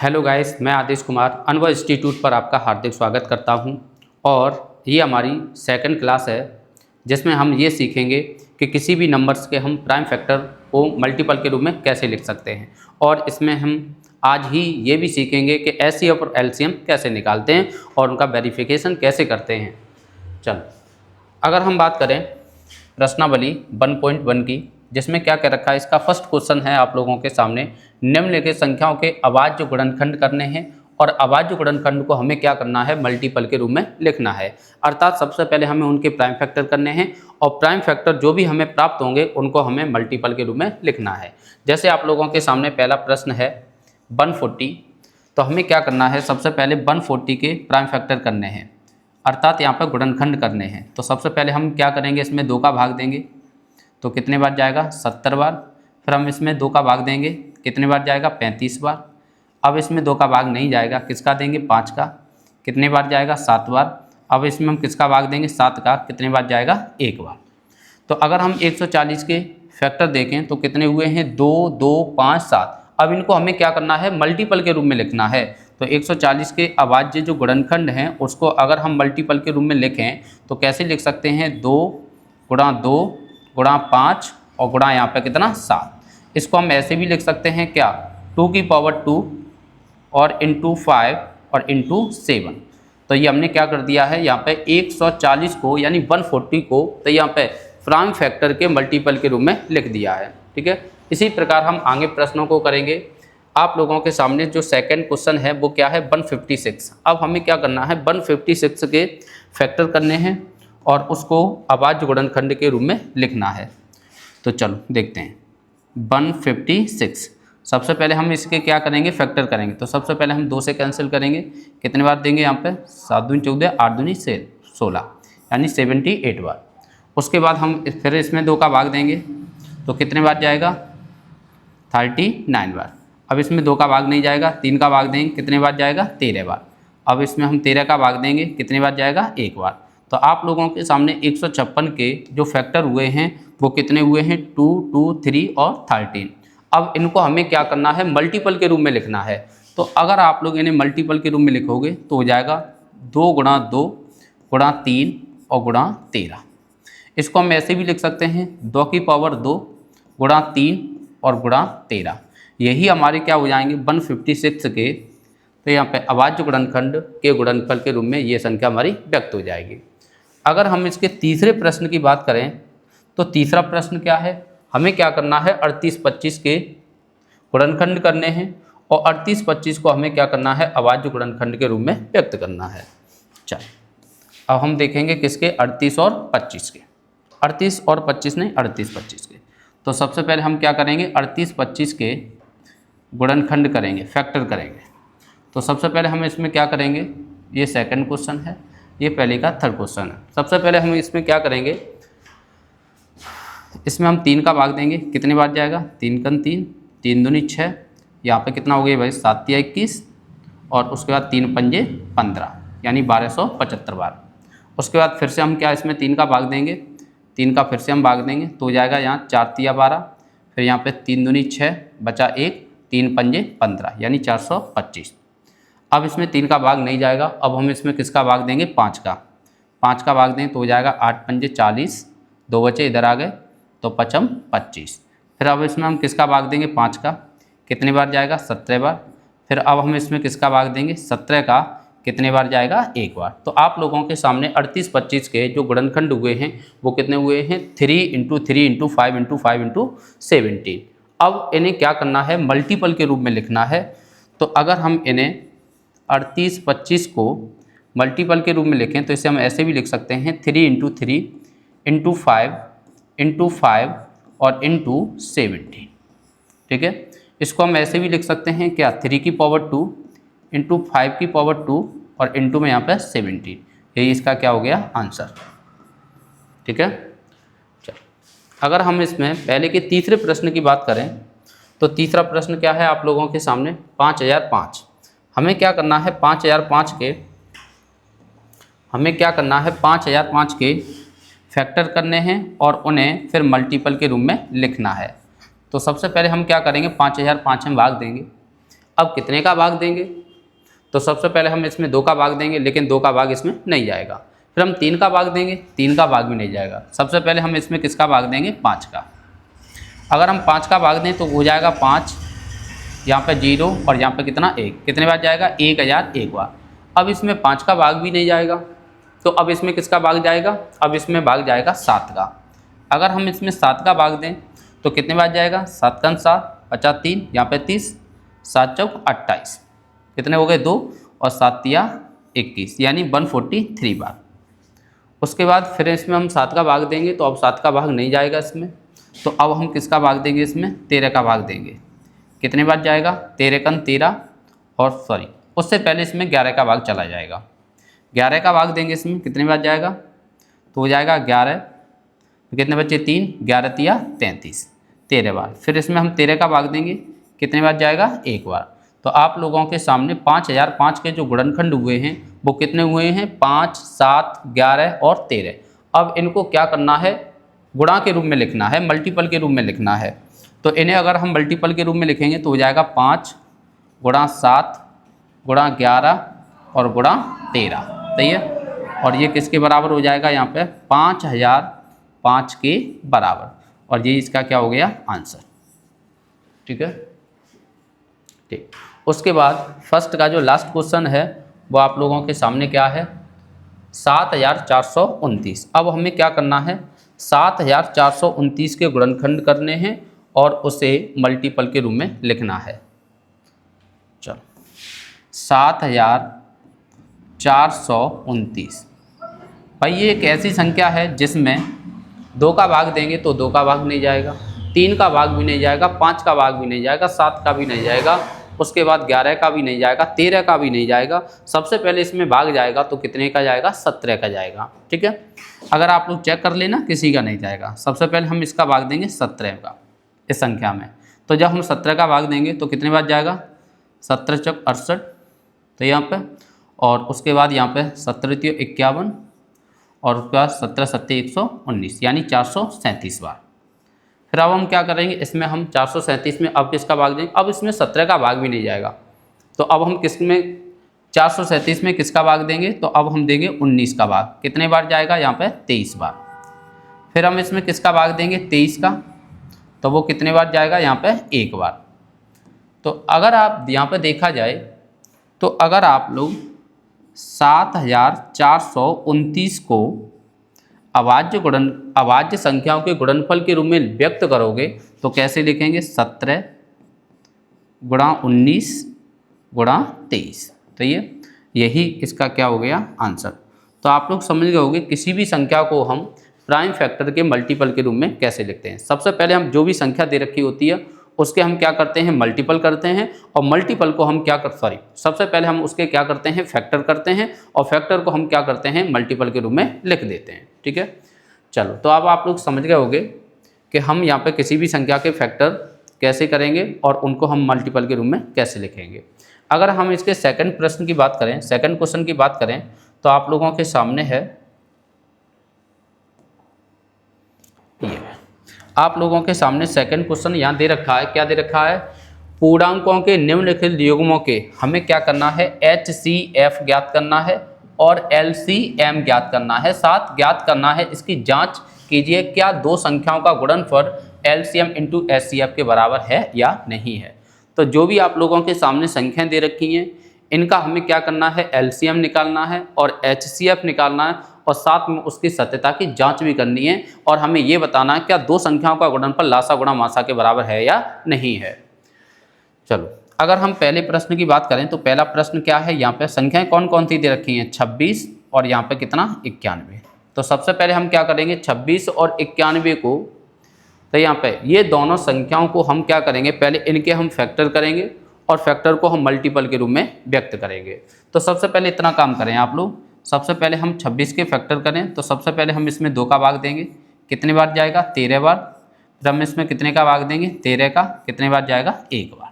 Hello guys, मैं आदेश कुमार अनुभव institute पर आपका हार्दिक स्वागत करता हूं। और ये हमारी सेकंड क्लास है जिसमें हम ये सीखेंगे कि किसी भी नंबर्स के हम प्राइम फैक्टर को मल्टीपल के रूप में कैसे लिख सकते हैं। और इसमें हम आज ही ये भी सीखेंगे कि एचसीएफ और एलसीएम कैसे निकालते हैं और उनका वेरिफिकेशन कैसे करते हैं। चलो, अगर हम बात करें प्रश्नावली 1.1 की, जिसमें क्या कह रखा है, इसका फर्स्ट क्वेश्चन है आप लोगों के सामने, निम्नलिखित संख्याओं के अभाज्य गुणनखंड करने हैं और अभाज्य गुणनखंड को हमें क्या करना है, मल्टीपल के रूप में लिखना है। अर्थात सबसे पहले हमें उनके प्राइम फैक्टर करने हैं और प्राइम फैक्टर जो भी हमें प्राप्त होंगे उनको हमें मल्टीपल के रूप में लिखना है। जैसे आप लोगों के सामने पहला प्रश्न है 140, तो हमें क्या करना है, सबसे पहले 140 के प्राइम फैक्टर करने हैं, अर्थात यहाँ पर गुणनखंड करने हैं। तो सबसे पहले हम क्या करेंगे, इसमें 2 का भाग देंगे तो कितने बार जाएगा, 70 बार। फिर हम इसमें 2 का भाग देंगे, कितने बार जाएगा, 35 बार। अब इसमें 2 का भाग नहीं जाएगा, किसका देंगे, 5 का, कितने बार जाएगा, 7 बार। अब इसमें हम किसका भाग देंगे, 7 का, कितने बार जाएगा, 1 बार। तो अगर हम 140 के फैक्टर देखें तो कितने हुए हैं, 2, 2, 5, 7। अब इनको हमें क्या करना है, मल्टीपल के रूप में लिखना है। तो 140 के अभाज्य जो गुणनखंड हैं उसको अगर हम मल्टीपल के रूप में लिखें तो कैसे लिख सकते हैं, 2 गुणा 2 गुणा 5 और गुणा यहाँ पे कितना, 7। इसको हम ऐसे भी लिख सकते हैं क्या, 2 की पावर 2 और इंटू 5 और इंटू 7। तो ये हमने क्या कर दिया है, यहाँ पे 140 को यानी 140 को तो यहाँ पे प्राइम फैक्टर के मल्टीपल के रूप में लिख दिया है। ठीक है, इसी प्रकार हम आगे प्रश्नों को करेंगे। आप लोगों के सामने जो सेकंड क्वेश्चन है वो क्या है, 156। अब हमें क्या करना है, 156 के फैक्टर करने हैं और उसको अभाज्य गुणनखंड के रूप में लिखना है। तो चलो देखते हैं 156। सबसे पहले हम इसके क्या करेंगे, फैक्टर करेंगे। तो सबसे पहले हम 2 से कैंसिल करेंगे, कितने बार देंगे यहाँ पे, 7 दूनी 14, 8 दूनी 16, यानी 78 बार। उसके बाद हम फिर इसमें 2 का भाग देंगे तो कितने बार जाएगा, 39 बार। अब इसमें 2 का भाग नहीं जाएगा, 3 का भाग देंगे, कितने बार जाएगा, 13 बार। अब इसमें हम 13 का भाग देंगे, कितने बार जाएगा, 1 बार। तो आप लोगों के सामने 156 के जो फैक्टर हुए हैं वो कितने हुए हैं, 2, 2, 3 और 13। अब इनको हमें क्या करना है, मल्टीपल के रूप में लिखना है। तो अगर आप लोग इन्हें मल्टीपल के रूप में लिखोगे तो हो जाएगा 2 गुणा 2 गुणा 3 और गुणा 13। इसको हम ऐसे भी लिख सकते हैं, 2 की पावर 2 गुणा 3 और गुणा 13। यही हमारे क्या हो जाएंगे, 156 के, तो यहाँ पे अभाज्य गुणनखंड के गुणनफल के रूप में ये संख्या हमारी व्यक्त हो जाएगी। अगर हम इसके तीसरे प्रश्न की बात करें तो तीसरा प्रश्न क्या है, हमें क्या करना है, 38-25 के गुणनखंड करने हैं और 38-25 को हमें क्या करना है, अभाज्य गुणनखंड के रूप में व्यक्त करना है। चलो, अब हम देखेंगे किसके, 38 और 25 के, 38 और 25 नहीं, 38-25 के। तो सबसे पहले हम क्या करेंगे, 38-25 के गुणनखंड करेंगे, फैक्टर करेंगे। तो सबसे पहले हम इसमें क्या करेंगे, ये सेकंड क्वेश्चन है, ये पहले का थर्ड क्वेश्चन है। सबसे पहले हम इसमें क्या करेंगे, इसमें हम 3 का भाग देंगे, कितने बार जाएगा, 3 कन 3, 3 दूनी 6, यहाँ पे कितना हो गया भाई, 7 या 21, और उसके बाद 3 पंजे 15, यानी 1275 बार। उसके बाद फिर से हम क्या, इसमें 3 का भाग देंगे, 3 का फिर से हम भाग देंगे तो हो जाएगा यहाँ 4 तिया 12, फिर यहाँ पे 3 दूनी 6 बचा 1, 3 पंजे 15, यानी 425। अब इसमें 3 का भाग नहीं जाएगा, अब हम इसमें किसका भाग देंगे, 5 का, 5 का भाग दें तो हो जाएगा 8 पंजे 40, 2 बचे इधर आ गए तो 5 25। फिर अब इसमें हम किसका भाग देंगे, 5 का, कितने बार जाएगा, 17 बार। फिर अब हम इसमें किसका भाग देंगे, 17 का, कितने बार जाएगा, 1 बार। तो आप लोगों के सामने 38-25 के जो गुणनखंड हुए हैं वो कितने हुए हैं, 3 × 3 × 5 × 5 × 17। अब इन्हें क्या करना है, मल्टीपल के रूप में लिखना है। तो अगर हम इन्हें 38-25 को मल्टीपल के रूप में लिखें तो इसे हम ऐसे भी लिख सकते हैं, 3 × 3 × 5 × 5 और इंटू 17। ठीक है, इसको हम ऐसे भी लिख सकते हैं क्या, 3 की पावर 2 इंटू 5 की पावर 2 और इंटू में यहाँ पर 17। यही इसका क्या हो गया, आंसर। ठीक है, चलो अगर हम इसमें पहले के तीसरे प्रश्न की बात करें तो तीसरा प्रश्न क्या है आप लोगों के सामने, 5005। हमें क्या करना है, 5005 के, हमें क्या करना है, 5005 के फैक्टर करने हैं और उन्हें फिर मल्टीपल के रूप में लिखना है। तो सबसे पहले हम क्या करेंगे, 5005 में भाग देंगे। अब कितने का भाग देंगे? तो सबसे पहले हम इसमें 2 का भाग देंगे, लेकिन 2 का भाग इसमें नहीं जाएगा। फिर हम 3 का भाग देंगे, 3 का भाग भी नहीं जाएगा। सबसे पहले हम इसमें किसका भाग देंगे? 5 का। अगर हम 5 का भाग दें तो हो जाएगा 5, यहाँ पे 0 और यहाँ पे कितना 1, कितने बार जाएगा? 1000 एक बार। अब इसमें 5 का भाग भी नहीं जाएगा, तो अब इसमें किसका भाग जाएगा? अब इसमें भाग जाएगा 7 का। अगर हम इसमें 7 का भाग दें तो कितने बार जाएगा? 7 का 7, 50 3, यहाँ पे 30, 7 चौक 28, कितने हो गए? 2 और 7 तिया 21, यानी 143 बार। उसके बाद फिर इसमें हम 7 का भाग देंगे तो अब 7 का भाग नहीं जाएगा इसमें, तो अब हम किसका भाग देंगे? इसमें 13 का भाग देंगे। कितने बार जाएगा? 13 कन 13 और सॉरी उससे पहले इसमें 11 का भाग चला जाएगा। 11 का भाग देंगे इसमें, कितने बार जाएगा? तो हो जाएगा 11, तो कितने बच्चे? 3, 11 तिया 33, 13 बार। फिर इसमें हम 13 का भाग देंगे, कितने बार जाएगा? एक बार। तो आप लोगों के सामने 5005 के जो गुणनखंड हुए हैं वो कितने हुए हैं? 5, 7, 11 और 13। अब इनको क्या करना है? गुणा के रूप में लिखना है, मल्टीपल के रूप में लिखना है। तो इन्हें अगर हम मल्टीपल के रूप में लिखेंगे तो हो जाएगा 5 गुणा 7 गुणा 11 और गुणा 13, सही है। और ये किसके बराबर हो जाएगा? यहाँ पे 5005 के बराबर, और ये इसका क्या हो गया? आंसर। ठीक है, ठीक। उसके बाद फर्स्ट का जो लास्ट क्वेश्चन है वो आप लोगों के सामने क्या है? 7429। अब हमें क्या करना है? 7429 के गुणनखंड करने हैं और उसे मल्टीपल के रूप में लिखना है। चलो, 7429। भाई ये एक ऐसी संख्या है जिसमें 2 का भाग देंगे तो 2 का भाग नहीं जाएगा, 3 का भाग भी नहीं जाएगा, 5 का भाग भी नहीं जाएगा, 7 का भी नहीं जाएगा, उसके बाद 11 का भी नहीं जाएगा, 13 का भी नहीं जाएगा। सबसे पहले इसमें भाग जाएगा तो कितने का जाएगा? 17 का जाएगा। ठीक है, अगर आप लोग चेक कर लेना, किसी का नहीं जाएगा। सबसे पहले हम इसका भाग देंगे 17 का, इस संख्या में। तो जब हम 17 का भाग देंगे तो कितने बार जाएगा? 17 चौक 68, तो यहाँ पे, और उसके बाद यहाँ पे 17 तियो 51 और उसके बाद 17 सत्ते 119, यानी 437 बार। फिर अब हम क्या करेंगे? इसमें हम 437 में अब किसका भाग देंगे? अब इसमें 17 का भाग भी नहीं जाएगा, तो अब हम किस में 437 में किसका भाग देंगे? तो अब हम देंगे 19 का भाग। कितने बार जाएगा? यहाँ पे 23 बार। फिर हम इसमें किसका भाग देंगे? 23 का, तो वो कितने बार जाएगा? यहाँ पे 1 बार। तो अगर आप यहाँ पे देखा जाए तो अगर आप लोग 7429 को अभाज्य संख्याओं के गुणनफल के रूप में व्यक्त करोगे तो कैसे लिखेंगे? 17 गुणा 19 गुणा 23। तो यही इसका क्या हो गया? आंसर। तो आप लोग समझ गए होंगे किसी भी संख्या को हम प्राइम फैक्टर के मल्टीपल के रूप में कैसे लिखते हैं। सबसे पहले हम जो भी संख्या दे रखी होती है उसके हम क्या करते हैं? मल्टीपल करते हैं, और मल्टीपल को हम क्या सबसे पहले हम उसके क्या करते हैं? फैक्टर करते हैं, और फैक्टर को हम क्या करते हैं? मल्टीपल के रूप में लिख देते हैं। ठीक है, चलो, तो अब आप लोग समझ गए होंगे कि हम यहाँ पे किसी भी संख्या के फैक्टर कैसे करेंगे और उनको हम मल्टीपल के रूप में कैसे लिखेंगे। अगर हम इसके सेकंड प्रश्न की बात करें, सेकंड क्वेश्चन की बात करें, तो आप लोगों के सामने है ये, आप लोगों के सामने सेकंड क्वेश्चन यहाँ दे रखा है। क्या दे रखा है? पूर्णांकों के निम्नलिखित युग्मों के हमें क्या करना है? HCF ज्ञात करना है और LCM ज्ञात करना है। साथ ज्ञात करना है इसकी जांच कीजिए, क्या दो संख्याओं का गुणनफल LCM इंटू HCF के बराबर है या नहीं है। तो जो भी आप लोगों के सामने संख्याएं दे रखी हैं इनका हमें क्या करना है? LCM निकालना है और HCF निकालना है, और साथ में उसकी सत्यता की जांच भी करनी है, और हमें ये बताना है क्या दो संख्याओं का गुणनफल लासा गुणा मासा के बराबर है या नहीं है। चलो, अगर हम पहले प्रश्न की बात करें तो पहला प्रश्न क्या है? यहाँ पे संख्याएं कौन कौन सी दे रखी हैं? 26 और यहाँ पे कितना? 91। तो सबसे पहले हम क्या करेंगे? 26 और 91 को, तो यहाँ पे ये दोनों संख्याओं को हम क्या करेंगे? पहले इनके हम फैक्टर करेंगे और फैक्टर को हम मल्टीपल के रूप में व्यक्त करेंगे। तो सबसे पहले इतना काम करें आप लोग, सबसे पहले हम 26 के फैक्टर करें। तो सबसे पहले हम इसमें 2 का भाग देंगे, कितने बार जाएगा? 13 बार। फिर हम इसमें कितने का भाग देंगे? 13 का, कितने बार जाएगा? 1 बार।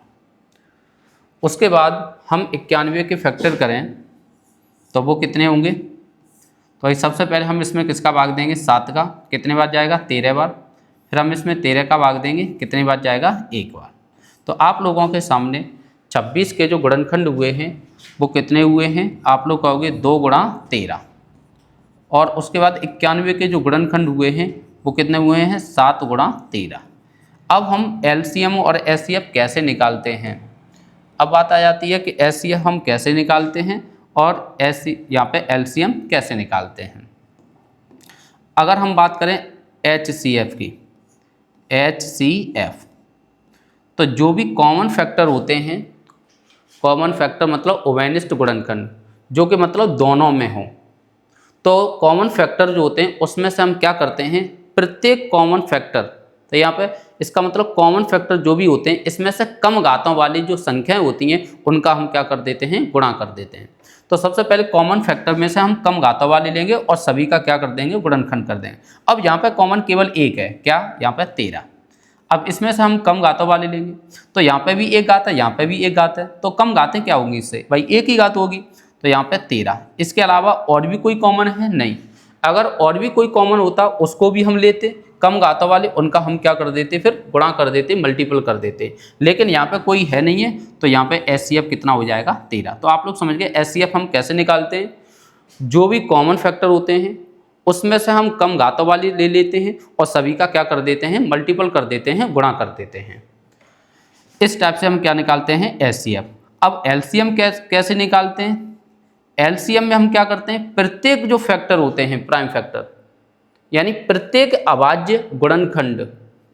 उसके बाद हम 91 के फैक्टर करें तो वो कितने होंगे? तो सबसे पहले हम इसमें किसका भाग देंगे? 7 का, कितने बार जाएगा? 13 बार। फिर हम इसमें 13 का भाग देंगे, कितने बार जाएगा? 1 बार। तो आप लोगों के सामने 26 के जो गुणनखंड हुए हैं वो कितने हुए हैं, आप लोग कहोगे 2 गुणा 13। और उसके बाद 91 के जो गुणनखंड हुए हैं वो कितने हुए हैं, 7 गुणा 13। अब हम एलसीएम और एचसीएफ कैसे निकालते हैं। अब बात आ जाती है कि एचसीएफ हम कैसे निकालते हैं और यहाँ पे एलसीएम कैसे निकालते हैं। अगर हम बात करें एचसीएफ की, एचसीएफ तो जो भी कॉमन फैक्टर होते हैं, कॉमन फैक्टर मतलब ओवेनिस्ट गुणनखंड, जो कि मतलब दोनों में हो, तो कॉमन फैक्टर जो होते हैं उसमें से हम क्या करते हैं, प्रत्येक कॉमन फैक्टर, तो यहाँ पे इसका मतलब कॉमन फैक्टर जो भी होते हैं इसमें से कम घातों वाली जो संख्याएं होती हैं उनका हम क्या कर देते हैं, गुणा कर देते हैं। तो सबसे पहले कॉमन फैक्टर में से हम कम घातों वाले लेंगे और सभी का क्या कर देंगे, गुणनखंड कर देंगे। अब यहाँ पे कॉमन केवल एक है, क्या, यहाँ पे 13। अब इसमें से हम कम घातों वाले लेंगे, तो यहाँ पे भी एक घात है, यहाँ पे भी एक घात है, तो कम घातें क्या होंगी इससे, भाई एक ही घात होगी, तो यहाँ पे 13। इसके अलावा और भी कोई कॉमन है, नहीं। अगर और भी कोई कॉमन होता उसको भी हम लेते, कम घातों वाले, उनका हम क्या कर देते, फिर गुणा कर देते, मल्टीपल कर देते। लेकिन यहाँ पे कोई है नहीं है, तो यहाँ पे एचसीएफ कितना हो जाएगा, 13। तो आप लोग समझ गए एचसीएफ हम कैसे निकालते हैं, जो भी कॉमन फैक्टर होते हैं उसमें से हम कम घातों वाली ले लेते हैं और सभी का क्या कर देते हैं, मल्टीपल कर देते हैं, गुणा कर देते हैं। इस टाइप से हम क्या निकालते हैं, एचसीएफ। अब एलसीएम कैसे निकालते हैं, एलसीएम में हम क्या करते हैं, प्रत्येक जो फैक्टर होते हैं प्राइम फैक्टर, यानी प्रत्येक अभाज्य गुणनखंड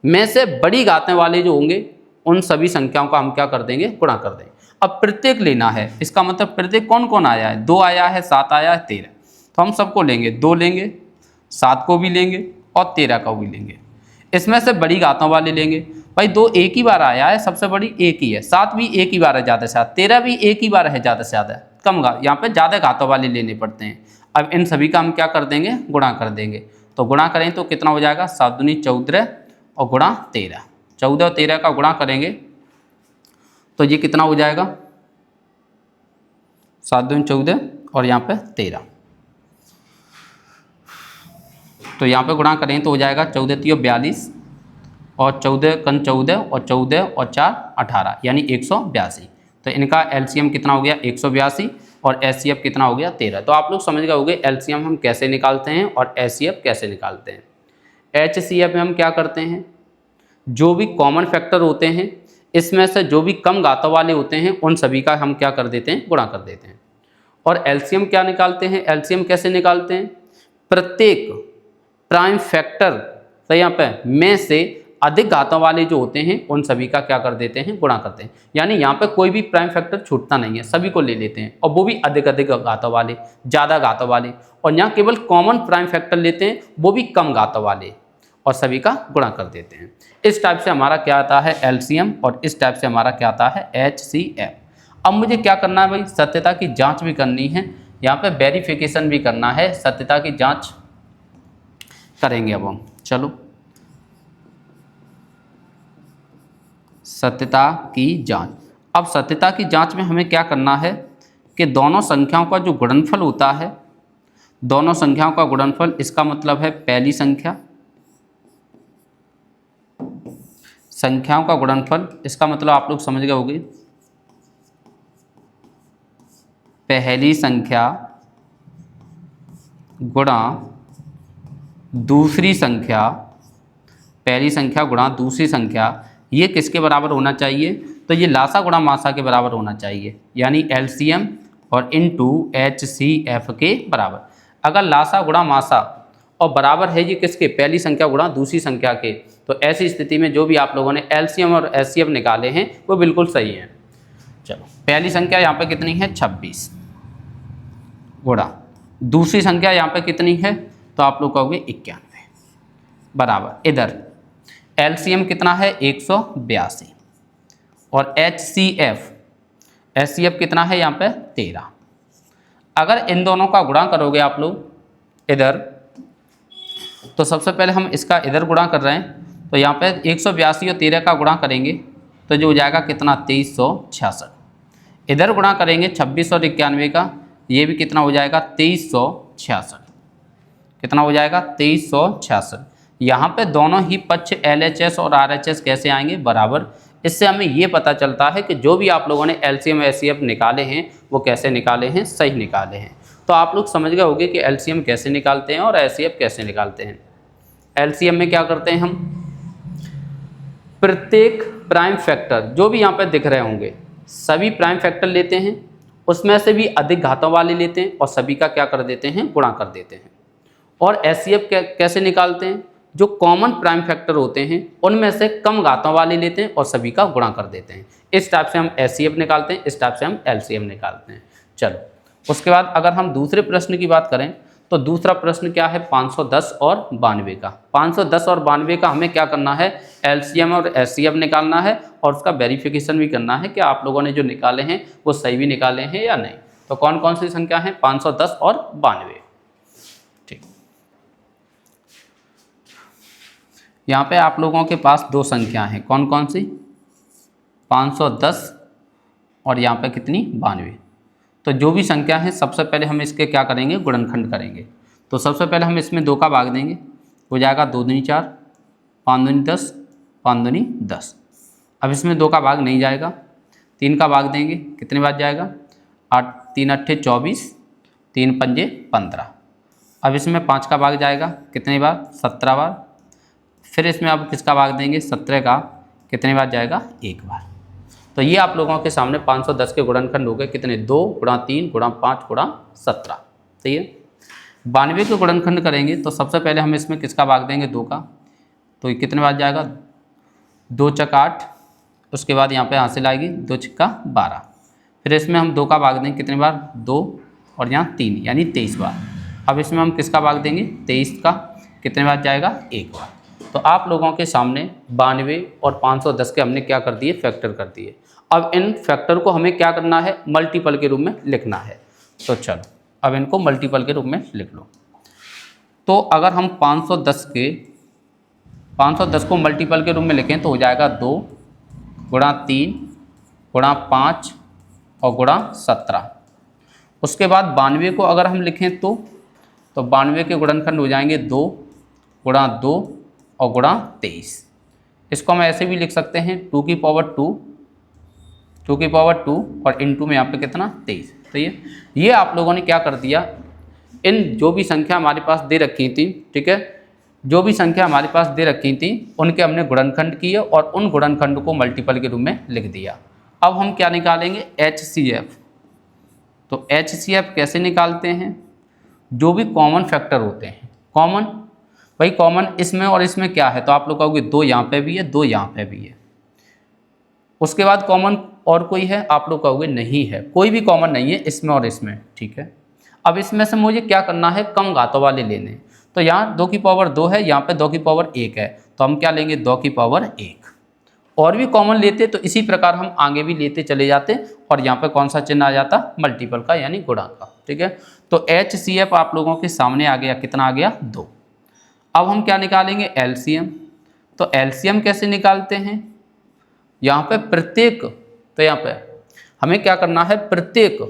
में से बड़ी घातें वाले जो होंगे उन सभी संख्याओं का हम क्या कर देंगे, गुणा कर देंगे। अब प्रत्येक लेना है, इसका मतलब प्रत्येक कौन कौन आया है, 2 आया है, 7 आया है, 13, तो हम सबको लेंगे, 2 लेंगे, 7 को भी लेंगे और 13 को भी लेंगे। इसमें से बड़ी घातों वाले लेंगे, भाई 2 एक ही बार आया है, सबसे बड़ी एक ही है, 7 भी एक ही बार है ज़्यादा से ज़्यादा, 13 भी एक ही बार है ज़्यादा से ज़्यादा, कम यहाँ पे ज़्यादा घातों वाले लेने पड़ते हैं। अब इन सभी का हम क्या कर देंगे, गुणा कर देंगे। तो गुणा करें तो कितना हो जाएगा, 7 दूनी 14 और गुणा 13, 14 और 13 का गुणा करेंगे तो ये कितना हो जाएगा, 7 दूनी 14 और यहाँ पे 13, तो यहाँ पे गुणा करें तो हो जाएगा 14 3 42 और 14 कन 14 और 14 और 4 18, यानी 182। तो इनका एलसीएम कितना हो गया, 182 और एचसीएफ कितना हो गया, 13। तो आप लोग समझ गए होंगे एलसीएम हम कैसे निकालते हैं और एचसीएफ कैसे निकालते हैं। एचसीएफ में हम क्या करते हैं, जो भी कॉमन फैक्टर होते हैं इसमें से जो भी कम घातों वाले होते हैं उन सभी का हम क्या कर देते हैं, गुणा कर देते हैं। और एलसीएम क्या निकालते हैं, एलसीएम कैसे निकालते हैं, प्रत्येक प्राइम फैक्टर, तो यहाँ पे में से अधिक घातों वाले जो होते हैं उन सभी का क्या कर देते हैं, गुणा करते हैं। यानी यहाँ पे कोई भी प्राइम फैक्टर छूटता नहीं है, सभी को ले लेते हैं और वो भी अधिक अधिक घातों वाले, ज़्यादा घातों वाले। और यहाँ केवल कॉमन प्राइम फैक्टर लेते हैं, वो भी कम घातों वाले, और सभी का गुणा कर देते हैं। इस टाइप से हमारा क्या आता है, एलसीएम, और इस टाइप से हमारा क्या आता है, एचसीएफ। अब मुझे क्या करना है भाई, सत्यता की जाँच भी करनी है, यहाँ पर वेरिफिकेशन भी करना है, सत्यता की जाँच करेंगे अब हम। चलो, सत्यता की जांच। अब सत्यता की जांच में हमें क्या करना है कि दोनों संख्याओं का जो गुणनफल होता है, दोनों संख्याओं का गुणनफल, इसका मतलब है पहली संख्या, संख्याओं का गुणनफल, इसका मतलब आप लोग समझ गए होंगे, पहली संख्या गुणा दूसरी संख्या, पहली संख्या गुणा दूसरी संख्या, ये किसके बराबर होना चाहिए, तो ये लासा गुणा मासा के बराबर होना चाहिए, यानी एलसीएम और इनटू एचसीएफ के बराबर। अगर लासा गुणा मासा और बराबर है ये किसके, पहली संख्या गुणा दूसरी संख्या के, तो ऐसी स्थिति में जो भी आप लोगों ने एलसीएम और एचसीएफ निकाले हैं वो बिल्कुल सही है। चलो, पहली संख्या यहाँ पे कितनी है, 26 गुणा दूसरी संख्या यहाँ पे कितनी है, तो आप लोग कहोगे 91 बराबर, इधर एलसीएम कितना है, 182 और एचसीएफ कितना है यहाँ पे, 13। अगर इन दोनों का गुणा करोगे आप लोग इधर, तो सबसे पहले हम इसका इधर गुणा कर रहे हैं, तो यहाँ पे 182 और 13 का गुणा करेंगे तो जो हो जाएगा कितना, 2366। इधर गुणा करेंगे 26 और 91 का, ये भी कितना हो जाएगा, 2366। कितना हो जाएगा, 2366। यहाँ पे दोनों ही पक्ष LHS और RHS कैसे आएंगे, बराबर, इससे हमें ये पता चलता है कि जो भी आप लोगों ने एलसीएम एचसीएफ निकाले हैं वो कैसे निकाले हैं, सही निकाले हैं। तो आप लोग समझ गए होंगे कि एलसीएम कैसे निकालते हैं और एचसीएफ कैसे निकालते हैं। एलसीएम में क्या करते हैं हम, प्रत्येक प्राइम फैक्टर जो भी यहाँ पर दिख रहे होंगे सभी प्राइम फैक्टर लेते हैं, उसमें से भी अधिक घातों वाले लेते हैं और सभी का क्या कर देते हैं, गुणा कर देते हैं। और एचसीएफ कैसे निकालते हैं, जो कॉमन प्राइम फैक्टर होते हैं उनमें से कम घातों वाले लेते हैं और सभी का गुणा कर देते हैं। इस टाइप से हम एचसीएफ निकालते हैं, इस टाइप से हम एलसीएम निकालते हैं। चलो उसके बाद अगर हम दूसरे प्रश्न की बात करें तो दूसरा प्रश्न क्या है, 510 और 92 का। 510 और 92 का हमें क्या करना है, एलसीएम और एचसीएफ निकालना है और उसका वेरिफिकेशन भी करना है कि आप लोगों ने जो निकाले हैं वो सही भी निकाले हैं या नहीं। तो कौन कौन सी संख्या है, 510 और 92। ठीक, यहाँ पे आप लोगों के पास दो संख्या हैं, कौन कौन सी, 510 और यहाँ पे कितनी, 92। तो जो भी संख्या है सबसे पहले हम इसके क्या करेंगे, गुणनखंड करेंगे। तो सबसे पहले हम इसमें 2 का भाग देंगे, हो जाएगा 2 दूनी 4, 5 दूनी 10, 5 दूनी 10। अब इसमें 2 का भाग नहीं जाएगा, 3 का भाग देंगे, कितने बार जाएगा, 8 3 अट्ठे 24, 3 पंजे 15। अब इसमें 5 का भाग जाएगा, कितने बार, 17 बार। फिर इसमें अब किसका भाग देंगे, 17 का, कितने बार जाएगा, 1 बार। तो ये आप लोगों के सामने 510 के गुणनखंड हो गए, कितने, 2 गुणा 3 गुणा 5 गुणा 17। सही है। 92 के गुणनखंड करेंगे तो सबसे पहले हम इसमें किसका भाग देंगे, 2 का। तो ये कितने बार जाएगा, 2 चक 8, उसके बाद यहाँ पे हासिल आएगी 2 छिक्का 12। फिर इसमें हम 2 का भाग देंगे, कितने बार, 2 और यहाँ 3 यानी 23 बार। अब इसमें हम किसका भाग देंगे, 23 का, कितने बार जाएगा, 1 बार। तो आप लोगों के सामने 92 और 510 के हमने क्या कर दिए, फैक्टर कर दिए। अब इन फैक्टर को हमें क्या करना है, मल्टीपल के रूप में लिखना है। तो चलो अब इनको मल्टीपल के रूप में लिख लो। तो अगर हम 510 को मल्टीपल के रूप में लिखें तो हो जाएगा 2 गुणा 3 गुणा 5 और गुणा 17। उसके बाद 92 को अगर हम लिखें तो 92 के गुणनखंड हो जाएंगे 2 गुणा 2 और गुणा 23। इसको हम ऐसे भी लिख सकते हैं 2 की पावर 2 और इनटू में यहाँ पे कितना, 23। तो ये आप लोगों ने क्या कर दिया, इन जो भी संख्या हमारे पास दे रखी थी, ठीक है, जो भी संख्या हमारे पास दे रखी थी उनके हमने गुणनखंड किए और उन गुणनखंड को मल्टीपल के रूप में लिख दिया। अब हम क्या निकालेंगे, एचसीएफ। तो एचसीएफ कैसे निकालते हैं, जो भी कॉमन फैक्टर होते हैं, कॉमन भाई कॉमन इसमें और इसमें क्या है, तो आप लोग कहोगे 2 यहाँ पे भी है, 2 यहाँ पे भी है। उसके बाद कॉमन और कोई है, आप लोग कहोगे नहीं है, कोई भी कॉमन नहीं है इसमें और इसमें, ठीक है। अब इसमें से मुझे क्या करना है, कम घातों वाले लेने। तो यहाँ 2 की पावर 2 है, यहाँ पे 2 की पावर 1 है, तो हम क्या लेंगे, 2 की पावर 1। और भी कॉमन लेते तो इसी प्रकार हम आगे भी लेते चले जाते और यहाँ पे कौन सा चिन्ह आ जाता, मल्टीपल का यानी गुणा का, ठीक है। तो एचसीएफ आप लोगों के सामने आ गया, कितना आ गया, 2। अब हम क्या निकालेंगे, एलसीएम। तो एलसीएम कैसे निकालते हैं, यहाँ पे प्रत्येक, तो यहाँ पे हमें क्या करना है, प्रत्येक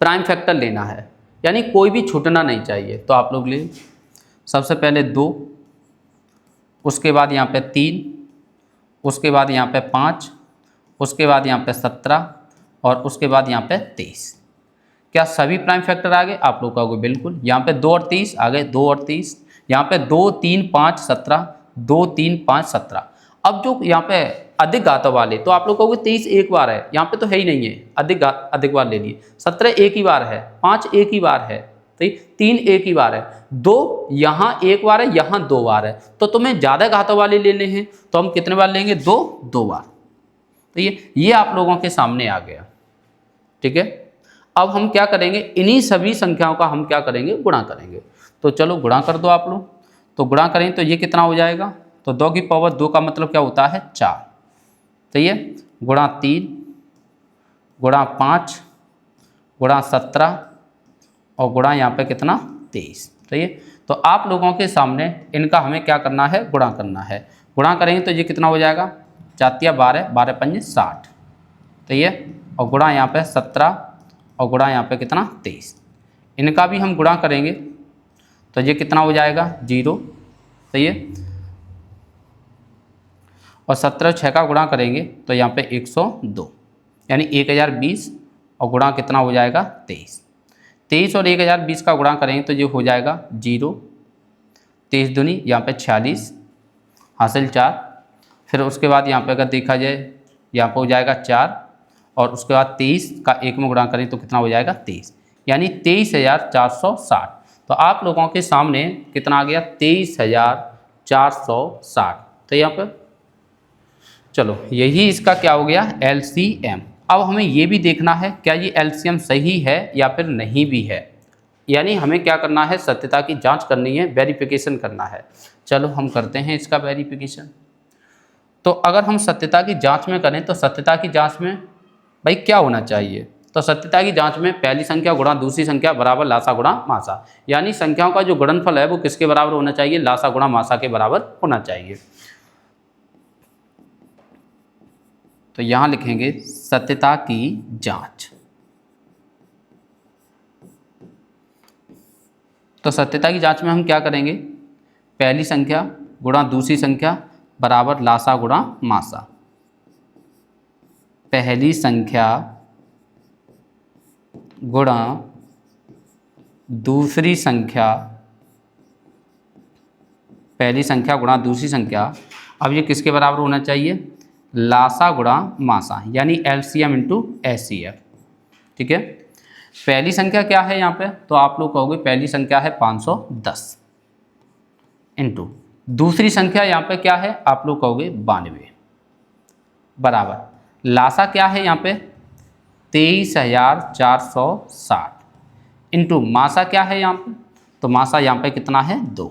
प्राइम फैक्टर लेना है, यानी कोई भी छूटना नहीं चाहिए। तो आप लोग ले, सबसे पहले 2, उसके बाद यहाँ पे 3, उसके बाद यहाँ पे 5, उसके बाद यहाँ पे 17 और उसके बाद यहाँ पे 23। क्या सभी प्राइम फैक्टर आ गए, आप लोग कहोगे बिल्कुल। यहाँ पे 2 और 30 आ गए, 2 और 30। यहाँ पे 2 3 5 17, 2 3 5 17। अब जो यहाँ पे अधिक घातों वाले, तो आप लोग कहोगे 23 एक बार है, यहाँ पे तो है ही नहीं है, अधिक बार ले लिए। 17 एक ही बार है, 5 एक ही बार है, तो 3 एक ही बार है, 2 यहाँ एक बार है, यहाँ 2 बार है। तो तुम्हें ज़्यादा घातों वाले लेने हैं तो हम कितने बार लेंगे, 2 बार। तो ये आप लोगों के सामने आ गया, ठीक है। अब हम क्या करेंगे, इन्हीं सभी संख्याओं का हम क्या करेंगे, गुणा करेंगे। तो चलो गुणा कर दो आप लोग। तो गुणा करें तो ये कितना हो जाएगा, तो 2 की पावर 2 का मतलब क्या होता है, 4। तो ये गुणा 3 गुणा 5 गुणा 17 और गुणा यहाँ पे कितना, 23। तो आप लोगों के सामने इनका हमें क्या करना है, गुणा करना है। गुणा करेंगे तो ये कितना हो जाएगा, 4 12, 12 पंजे 60। तो ये और गुणा यहाँ पे 17 और गुणा यहाँ पे कितना, 23। इनका भी हम गुणा करेंगे तो ये कितना हो जाएगा, 0। तो ये और 17 6 का गुणा करेंगे तो यहाँ पे 102, यानी 1020 और गुणा कितना हो जाएगा 23। 23 और 1020 का गुणा करेंगे तो ये हो जाएगा 0, 23 दूनी यहाँ पे 46, हासिल 4। फिर उसके बाद यहाँ पे अगर देखा जाए यहाँ पे हो जाएगा 4 और उसके बाद 23 का 1 में गुणा करें तो कितना हो जाएगा 23, यानी 23,460। तो आप लोगों के सामने कितना आ गया 23,460। तो यहाँ पर चलो यही इसका क्या हो गया LCM। अब हमें ये भी देखना है क्या ये LCM सही है या फिर नहीं भी है, यानी हमें क्या करना है सत्यता की जांच करनी है, वेरिफिकेशन करना है। चलो हम करते हैं इसका वेरिफिकेशन। तो अगर हम सत्यता की जांच में करें तो सत्यता की जांच में भाई क्या होना चाहिए, तो सत्यता की जांच में पहली संख्या गुणा दूसरी संख्या बराबर लासा गुणा मासा, यानी संख्याओं का जो गुणनफल है वो किसके बराबर होना चाहिए, लासा गुणा मासा के बराबर होना चाहिए। तो यहां लिखेंगे सत्यता की जांच। तो सत्यता की जांच में हम क्या करेंगे, पहली संख्या गुणा दूसरी संख्या बराबर लासा गुणा मासा। पहली संख्या गुणा दूसरी संख्या, पहली संख्या गुणा दूसरी संख्या, अब ये किसके बराबर होना चाहिए, लासा गुणा मासा, यानी LCM इंटू SCF। ठीक है, पहली संख्या क्या है यहाँ पे, तो आप लोग कहोगे पहली संख्या है 510 इंटू दूसरी संख्या यहाँ पे क्या है, आप लोग कहोगे 92 बराबर लासा क्या है यहाँ पे 23,460 इंटू मासा क्या है यहाँ पे, तो मासा यहाँ पे कितना है 2।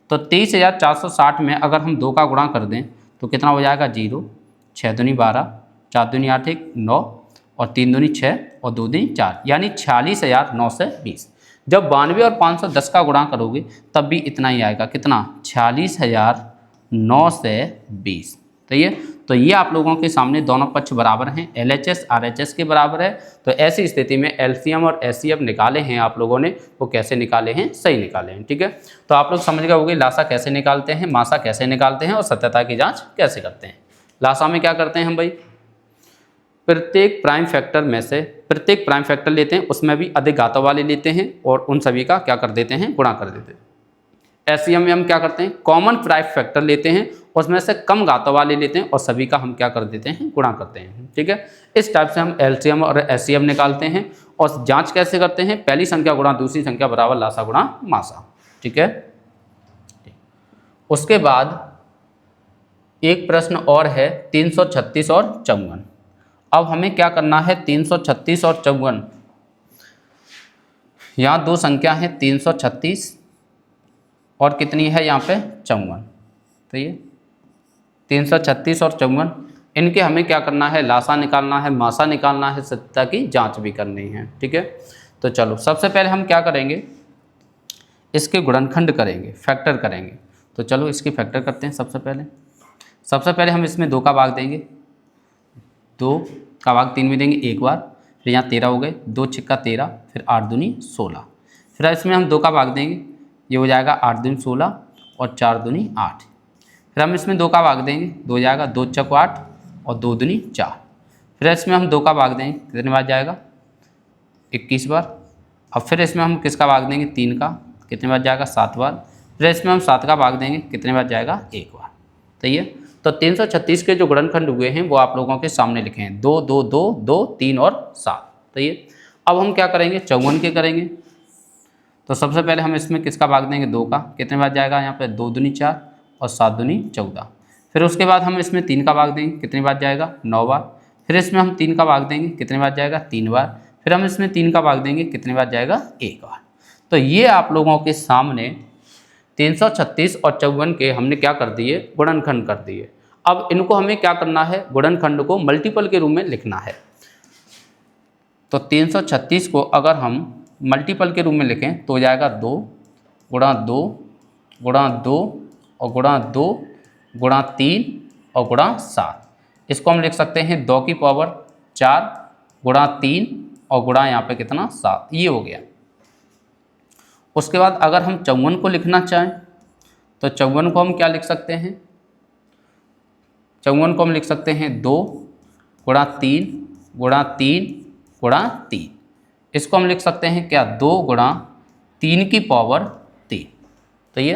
तो 23,460 में अगर हम 2 का गुणा कर दें तो कितना हो जाएगा 0, 6 दूनी 12, 4 दूनी 8 1 9 और 3 दूनी 6 और 2 दूनी 4, यानी 46,920। जब 92 और 510 का गुणा करोगे तब भी इतना ही आएगा, कितना 46,920। तो ये आप लोगों के सामने दोनों पक्ष बराबर हैं, LHS RHS के बराबर है। तो ऐसी स्थिति में LCM और SCF निकाले हैं आप लोगों ने, वो कैसे निकाले हैं, सही निकाले हैं। ठीक है, तो आप लोग समझ गए होंगे लासा कैसे निकालते हैं, मासा कैसे निकालते हैं और सत्यता की जांच कैसे करते हैं। लासा में क्या करते हैं हम भाई, प्रत्येक प्राइम फैक्टर में से प्रत्येक प्राइम फैक्टर लेते हैं, उसमें भी अधिक घातों वाले लेते हैं और उन सभी का क्या कर देते हैं, गुणा कर देते हैं। SCM में हम क्या करते हैं, कॉमन प्राइम फैक्टर लेते हैं, उसमें से कम घातों वाले लेते हैं और सभी का हम क्या कर देते हैं, गुणा करते हैं। ठीक है, इस टाइप से हम LCM और SCM निकालते हैं। और जांच कैसे करते हैं, पहली संख्या गुणा दूसरी संख्या बराबर लासा गुणा मासा। ठीक है, उसके बाद एक प्रश्न और है 336 और 54। अब हमें क्या करना है, 336 और 54, यहाँ दो संख्या है 336 और कितनी है यहाँ पे 54। तो ये 336 और 54, इनके हमें क्या करना है, लासा निकालना है, मासा निकालना है, सत्यता की जांच भी करनी है। ठीक है, तो चलो सबसे पहले हम क्या करेंगे, इसके गुणनखंड करेंगे, फैक्टर करेंगे। तो चलो इसकी फैक्टर करते हैं। सबसे पहले हम इसमें 2 का भाग देंगे, 2 का भाग 3 में देंगे एक बार, फिर यहाँ 13 हो गए, 2 छिक्का 13, फिर 8 दूनी 16, फिर इसमें हम 2 का भाग देंगे, ये हो जाएगा 8 दूनी 16 और 4 दूनी 8, फिर हम इसमें 2 का भाग देंगे, 2 जाएगा, 2 चक 8 और 2 दूनी 4, फिर इसमें हम 2 का भाग देंगे, कितने बार जाएगा 21 बार। अब फिर इसमें हम किसका भाग देंगे, 3 का, कितने बार जाएगा 7 बार, फिर इसमें हम 7 का भाग देंगे, कितने बार जाएगा 1 बार। तो ये तो 336 के जो गुणनखंड हुए हैं वो आप लोगों के सामने लिखे हैं, 2 2 2 2 3 और 7। तो ये अब हम क्या करेंगे, 54 के करेंगे। तो सबसे पहले हम इसमें किसका भाग देंगे, 2 का, कितने बार जाएगा यहाँ पे 2 दूनी 4 और 7 दूनी 14, फिर उसके बाद हम इसमें 3 का भाग देंगे, कितनी बार जाएगा 9 बार, फिर इसमें हम 3 का भाग देंगे, कितने बार जाएगा 3 बार, फिर हम इसमें 3 का भाग देंगे, कितनी बार जाएगा 1 बार। तो ये आप लोगों के सामने 336 और 54 के हमने क्या कर दिए, गुणनखंड कर दिए। अब इनको हमें क्या करना है, गुणनखंड को मल्टीपल के रूप में लिखना है। तो 336 को अगर हम मल्टीपल के रूप में लिखें तो हो जाएगा 2 गुणा 2 गुणा 2 और गुणा 2 गुणा 3 और गुणा 7। इसको हम लिख सकते हैं 2 की पावर 4 गुणा 3 और गुणा यहाँ पे कितना 7, ये हो गया। उसके बाद अगर हम 54 को लिखना चाहें तो 54 को हम क्या लिख सकते हैं, 54 को हम लिख सकते हैं 2 गुणा 3 गुणा 3 गुणा 3। इसको हम लिख सकते हैं क्या, 2 गुणा 3 की पावर 3। तो ये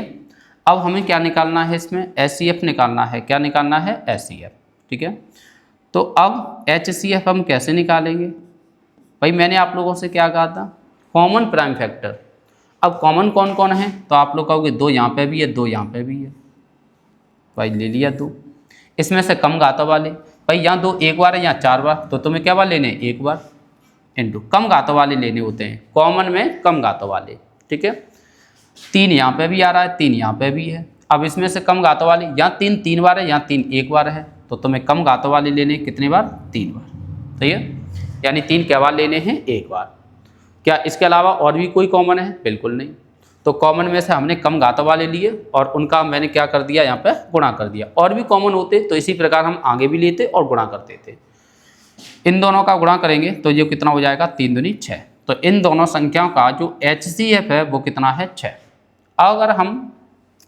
अब हमें क्या निकालना है, इसमें HCF निकालना है। क्या निकालना है, HCF। ठीक है, तो अब HCF हम कैसे निकालेंगे भाई, मैंने आप लोगों से क्या कहा था, कॉमन प्राइम फैक्टर। अब कॉमन कौन कौन है, तो आप लोग कहोगे 2 यहाँ पे भी है, 2 यहाँ पे भी है, भाई ले लिया 2। इसमें से कम घातों वाले, भाई यहाँ 2 एक बार है, यहाँ 4 बार, तो तुम्हें क्या बार लेने हैं, एक बार, इनटू कम घातों वाले लेने होते हैं, कॉमन में कम घातों वाले। ठीक है, 3 यहाँ पे भी आ रहा है, 3 यहाँ पे भी है। अब इसमें से कम घातों वाले, यहाँ 3 3 बार है, यहाँ 3 एक बार है, तो तुम्हें कम घातों वाले लेने कितने बार, 3 बार। सही है, यानी 3 क्या बार लेने हैं, एक बार। क्या इसके अलावा और भी कोई कॉमन है, बिल्कुल नहीं। तो कॉमन में से हमने कम घातों वाले लिए और उनका मैंने क्या कर दिया, यहाँ पे गुणा कर दिया। और भी कॉमन होते तो इसी प्रकार हम आगे भी लेते और गुणा करते थे। इन दोनों का गुणा करेंगे तो ये कितना हो जाएगा, 3 दूनी 6। तो इन दोनों संख्याओं का जो HCF है वो कितना है, 6। अगर हम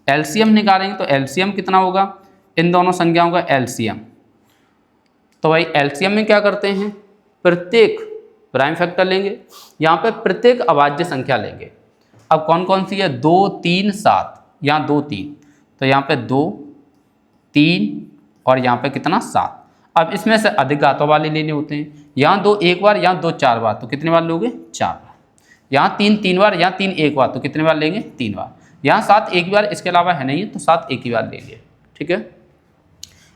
LCM निकालेंगे तो LCM कितना होगा, इन दोनों संख्याओं का LCM। तो भाई LCM में क्या करते हैं, प्रत्येक प्राइम फैक्टर लेंगे, यहाँ पे प्रत्येक अभाज्य संख्या लेंगे। अब कौन कौन सी है, 2 3 7, यहाँ 2 3, तो यहाँ पे 2 3 और यहाँ पे कितना 7। अब इसमें से अधिक घातों वाले लेने होते हैं, यहाँ 2 एक बार, यहाँ 2 4 बार, तो कितने बार लोगे, 4 बार। यहाँ 3 3 बार, यहाँ 3 एक बार, तो कितने बार लेंगे, 3 बार। यहाँ 7 एक बार, इसके अलावा है नहीं, तो 7 एक ही बार लेंगे। ठीक है,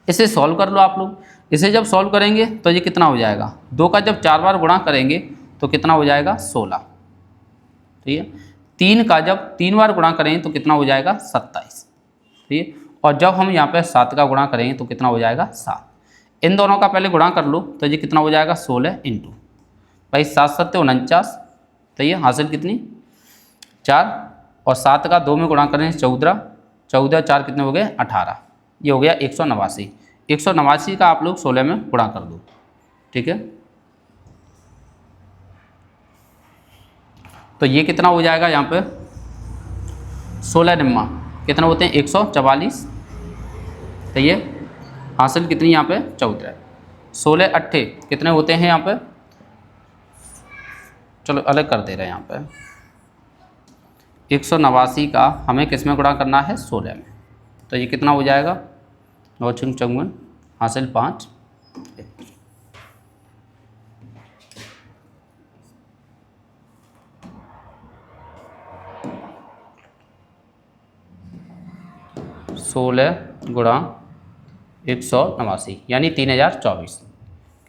इसे सॉल्व कर लो आप लोग। इसे जब सॉल्व करेंगे तो ये कितना हो जाएगा, 2 का जब 4 बार गुणा करेंगे तो कितना हो जाएगा, 16। ठीक है, 3 का जब 3 बार गुणा करेंगे तो कितना हो जाएगा, 27। ठीक है, और जब हम यहाँ पे 7 का गुणा करेंगे तो कितना हो जाएगा, 7। इन दोनों का पहले गुणा कर लो तो ये कितना हो जाएगा, 16 इंटू भाई 7 7 49। तो ये हासिल कितनी, 4, और 7 का 2 में गुणा करें 14, 14 4 कितने हो गए, 18। ये हो गया 189। 189 का आप लोग 16 में गुणा कर दो। ठीक है, तो ये कितना हो जाएगा, यहाँ पे 16 निम्मा कितना होते हैं, 144। तो ये हासिल कितनी यहाँ पे, 14। 16 अट्ठे कितने होते हैं यहाँ पे, चलो अलग कर दे रहे हैं। यहाँ पे 189 का हमें किस में गुणा करना है, 16 में। तो ये कितना हो जाएगा, 9 6 54 हासिल 5। सोलह गुणा 189 यानी 3024।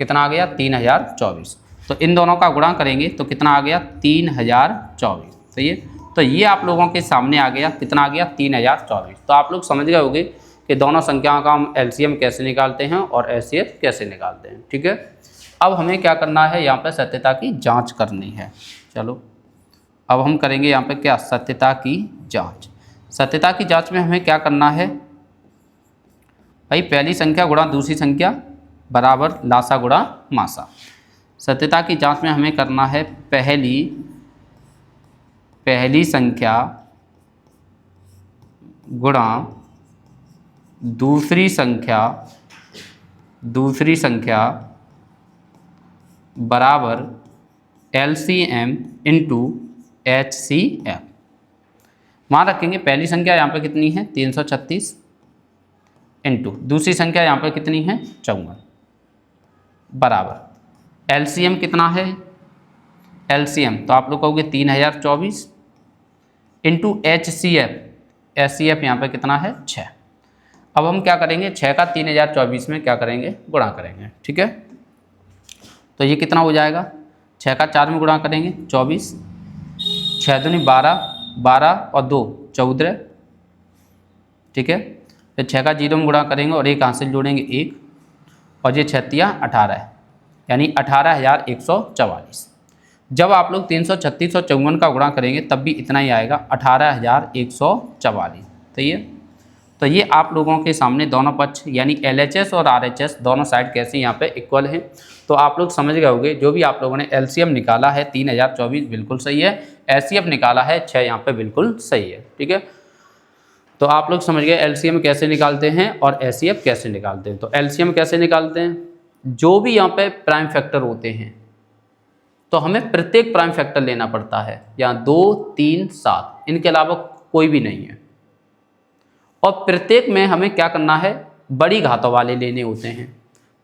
कितना आ गया, 3024। तो इन दोनों का गुणा करेंगे तो कितना आ गया, 3024। तो ये आप लोगों के सामने आ गया, कितना आ गया, 3024। तो आप लोग समझ गए होंगे कि दोनों संख्याओं का हम LCM कैसे निकालते हैं और HCF कैसे निकालते हैं। ठीक है, अब हमें क्या करना है, यहाँ पर सत्यता की जाँच करनी है। चलो अब हम करेंगे यहाँ पे क्या, सत्यता की जाँच। सत्यता की जाँच में हमें क्या करना है भाई, पहली संख्या गुणा दूसरी संख्या बराबर लासा गुणा मासा। सत्यता की जांच में हमें करना है पहली संख्या गुणा दूसरी संख्या बराबर LCM इंटू HCF। मान रखेंगे पहली संख्या यहाँ पे कितनी है, 336 इंटू दूसरी संख्या यहाँ पर कितनी है, 54 बराबर LCM कितना है, LCM तो आप लोग कहोगे 3024 इंटू HCF यहाँ पर कितना है, 6। अब हम क्या करेंगे, 6 का 3024 में क्या करेंगे, गुणा करेंगे। ठीक है, तो ये कितना हो जाएगा, 6 का 4 में गुणा करेंगे 24, 6 दूनी 12, 12 और 2 14। ठीक है, फिर 6 का 0 में गुणा करेंगे और एक हासिल जोड़ेंगे 1, और ये 6 तिया 18 है, यानी 18144। जब आप लोग 336 और 54 का गुणा करेंगे तब भी इतना ही आएगा, 18144। तो ये आप लोगों के सामने दोनों पक्ष यानी LHS और RHS दोनों साइड कैसे यहाँ पे इक्वल हैं। तो आप लोग समझ गए होंगे, जो भी आप लोगों ने LCM निकाला है 3024 बिल्कुल सही है, HCF निकाला है 6 यहाँ पे बिल्कुल सही है। ठीक है, तो आप लोग समझ गए एलसीएम कैसे निकालते हैं और एचसीएफ कैसे निकालते हैं। तो एलसीएम कैसे निकालते हैं, जो भी यहाँ पे प्राइम फैक्टर होते हैं तो हमें प्रत्येक प्राइम फैक्टर लेना पड़ता है, यहाँ 2, 3, 7, इनके अलावा कोई भी नहीं है। और प्रत्येक में हमें क्या करना है, बड़ी घातों वाले लेने होते हैं।